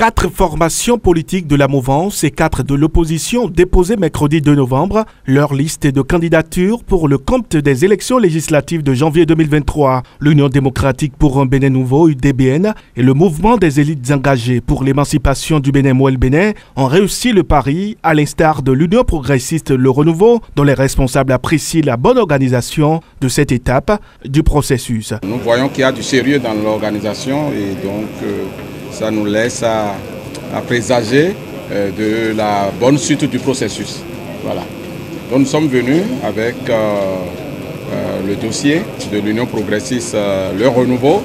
4 formations politiques de la mouvance et 4 de l'opposition ont déposé mercredi 2 novembre leur liste de candidatures pour le compte des élections législatives de janvier 2023. L'Union démocratique pour un Bénin nouveau, UDBN, et le mouvement des élites engagées pour l'émancipation du Bénin Mouel Bénin ont réussi le pari, à l'instar de l'Union progressiste Le Renouveau, dont les responsables apprécient la bonne organisation de cette étape du processus. Nous voyons qu'il y a du sérieux dans l'organisation et donc ça nous laisse à présager de la bonne suite du processus. Voilà. Donc nous sommes venus avec le dossier de l'Union progressiste Le Renouveau.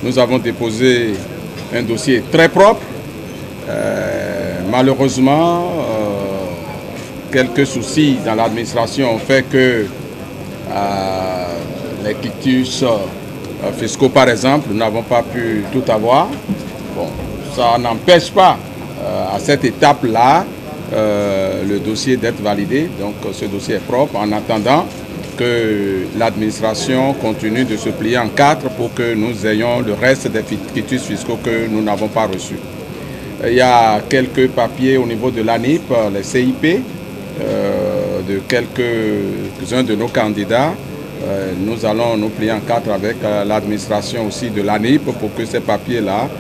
Nous avons déposé un dossier très propre. Malheureusement, quelques soucis dans l'administration ont fait que les quitus fiscaux, par exemple, nous n'avons pas pu tout avoir. Bon, ça n'empêche pas à cette étape-là le dossier d'être validé. Donc ce dossier est propre en attendant que l'administration continue de se plier en 4 pour que nous ayons le reste des quitus fiscaux que nous n'avons pas reçus. Il y a quelques papiers au niveau de l'ANIP, les CIP, de quelques-uns de nos candidats. Nous allons nous plier en 4 avec l'administration aussi de l'ANIP pour que ces papiers-là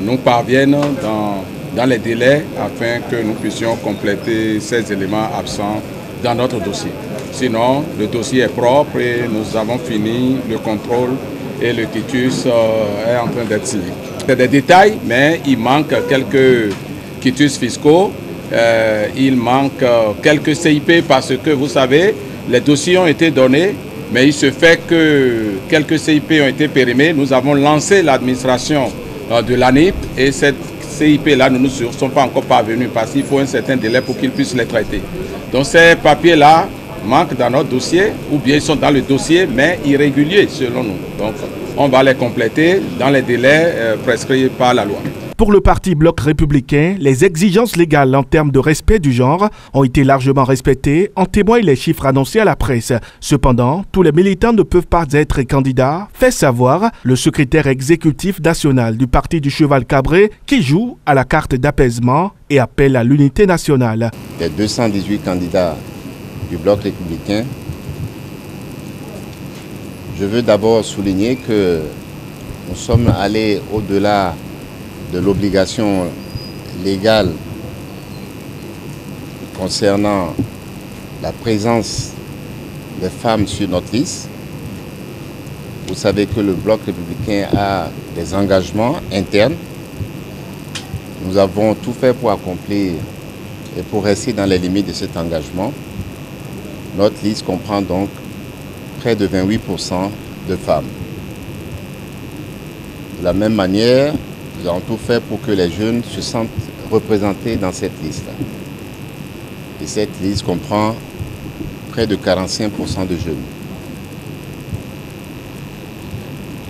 nous parviennent dans les délais afin que nous puissions compléter ces éléments absents dans notre dossier. Sinon, le dossier est propre et nous avons fini le contrôle et le quitus est en train d'être signé. C'est des détails, mais il manque quelques quitus fiscaux, il manque quelques CIP parce que vous savez, les dossiers ont été donnés, mais il se fait que quelques CIP ont été périmés. Nous avons lancé l'administration de l'ANIP et cette CIP-là, nous ne sommes pas encore parvenus parce qu'il faut un certain délai pour qu'ils puissent les traiter. Donc ces papiers-là manquent dans notre dossier ou bien ils sont dans le dossier mais irréguliers selon nous. Donc on va les compléter dans les délais prescrits par la loi. Pour le parti Bloc républicain, les exigences légales en termes de respect du genre ont été largement respectées, en témoignent les chiffres annoncés à la presse. Cependant, tous les militants ne peuvent pas être candidats, fait savoir le secrétaire exécutif national du parti du Cheval Cabré qui joue à la carte d'apaisement et appelle à l'unité nationale. Les 218 candidats du Bloc républicain, je veux d'abord souligner que nous sommes allés au-delà de l'obligation légale concernant la présence des femmes sur notre liste. Vous savez que le Bloc républicain a des engagements internes. Nous avons tout fait pour accomplir et pour rester dans les limites de cet engagement. Notre liste comprend donc près de 28% de femmes. De la même manière, nous avons tout fait pour que les jeunes se sentent représentés dans cette liste. Et cette liste comprend près de 45% de jeunes.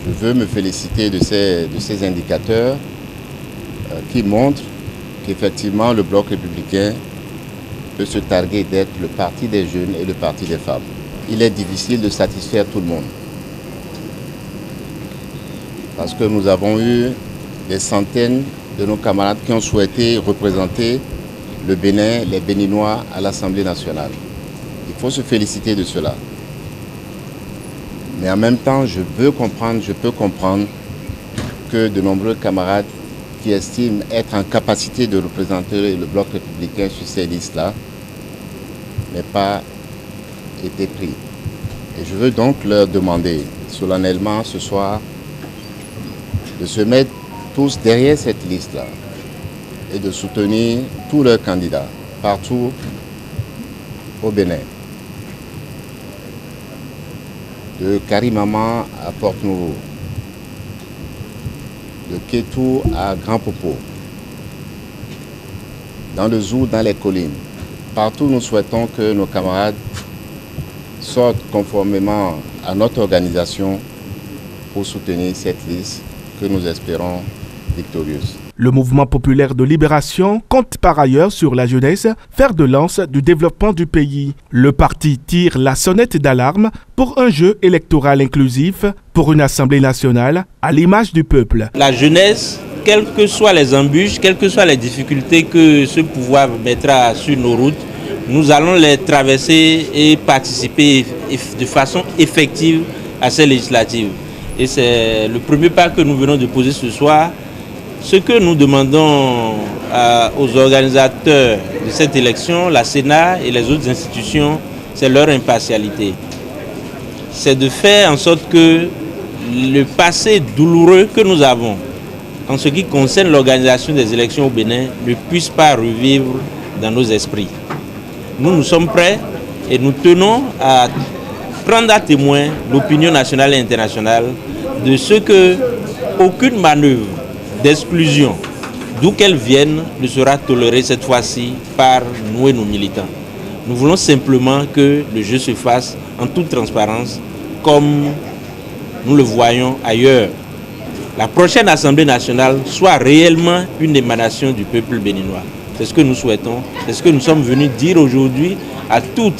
Je veux me féliciter de ces indicateurs qui montrent qu'effectivement le Bloc républicain peut se targuer d'être le parti des jeunes et le parti des femmes. Il est difficile de satisfaire tout le monde. Parce que nous avons eu des centaines de nos camarades qui ont souhaité représenter le Bénin, les Béninois à l'Assemblée nationale. Il faut se féliciter de cela. Mais en même temps, je peux comprendre que de nombreux camarades qui estiment être en capacité de représenter le Bloc républicain sur ces listes-là n'aient pas été pris. Et je veux donc leur demander solennellement ce soir de se mettre tous derrière cette liste-là et de soutenir tous leurs candidats partout au Bénin. De Karimama à Port-Nouveau, de Kétou à Grand Popo, dans le Zou, dans les collines. Partout, nous souhaitons que nos camarades sortent conformément à notre organisation pour soutenir cette liste que nous espérons victorieuse. Le mouvement populaire de libération compte par ailleurs sur la jeunesse fer de lance du développement du pays. Le parti tire la sonnette d'alarme pour un jeu électoral inclusif, pour une assemblée nationale à l'image du peuple. La jeunesse quelles que soient les embûches, quelles que soient les difficultés que ce pouvoir mettra sur nos routes, nous allons les traverser et participer de façon effective à ces législatives. Et c'est le premier pas que nous venons de poser ce soir. Ce que nous demandons aux organisateurs de cette élection, la Sénat et les autres institutions, c'est leur impartialité. C'est de faire en sorte que le passé douloureux que nous avons en ce qui concerne l'organisation des élections au Bénin ne puisse pas revivre dans nos esprits. Nous sommes prêts et nous tenons à prendre à témoin l'opinion nationale et internationale de ce que aucune manœuvre d'exclusion, d'où qu'elle vienne, ne sera tolérée cette fois-ci par nous et nos militants. Nous voulons simplement que le jeu se fasse en toute transparence, comme nous le voyons ailleurs. La prochaine Assemblée nationale soit réellement une émanation du peuple béninois. C'est ce que nous souhaitons, c'est ce que nous sommes venus dire aujourd'hui à tout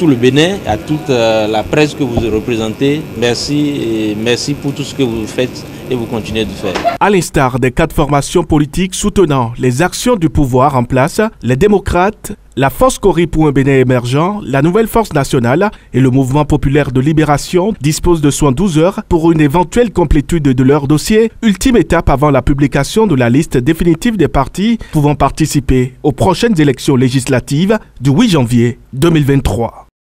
le Bénin, à toute la presse que vous représentez. Merci et merci pour tout ce que vous faites et vous continuez de faire. À l'instar des 4 formations politiques soutenant les actions du pouvoir en place, les démocrates, la Force Cori pour un Bénin émergent, la Nouvelle Force Nationale et le Mouvement Populaire de Libération disposent de 12 heures pour une éventuelle complétude de leur dossier, ultime étape avant la publication de la liste définitive des partis pouvant participer aux prochaines élections législatives du 8 janvier 2023.